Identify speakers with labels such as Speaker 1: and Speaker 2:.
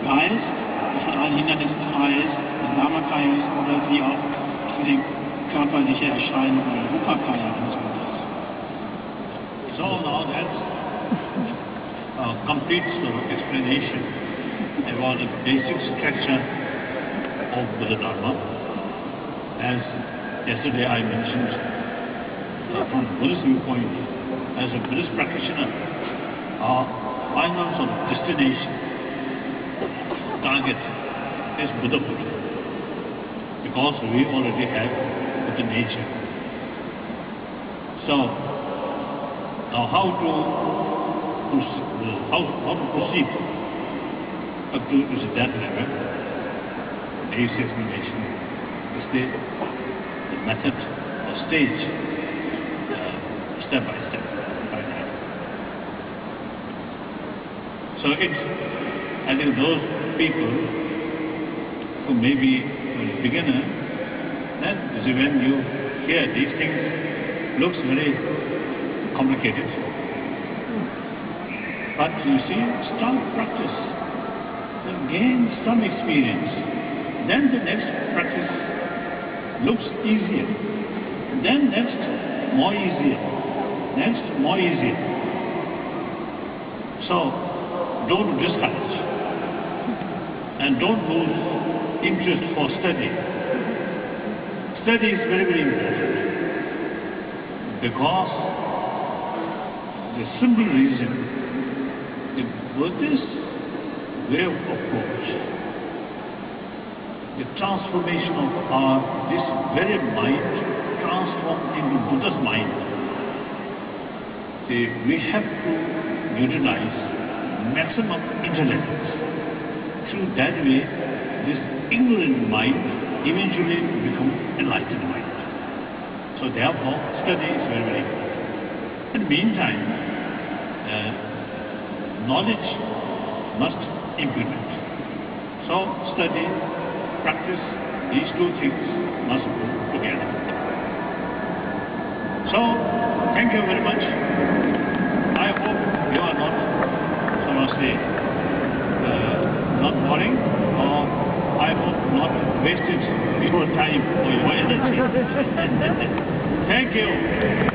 Speaker 1: Geist, von allen Hindernissen frei ist, der Dharmakaya ist oder wie auch für die körperliche Erscheinung oder Rupakaya und so weiter.
Speaker 2: So now that's a complete explanation about the basic structure of Buddha Dharma. As yesterday I mentioned, from Buddhist viewpoint, as a Buddhist practitioner, our final sort of destination, target is Buddhahood, because we already have Buddha nature. So now how to proceed up to that level? Basic explanation is the method or stage, step by step. So it's, I think those people who may be a beginner, then when you hear these things, looks very complicated. But you see, strong practice, then gain some experience, then the next practice looks easier, then next more easier, next more easier. So don't discourage and don't lose interest for study. Study is very, very important, because the simple reason, the Buddhist way of approach, the transformation of this very mind transformed into Buddha's mind, we have to utilize maximum intellect. Through that way, this ignorant mind eventually becomes enlightened mind. So therefore, study is very, very important. In the meantime, knowledge must implement. So study, practice, these two things must go together. So, thank you very much. I hope you are not, so to say, not boring, or I hope not wasted your time or your energy. Thank you.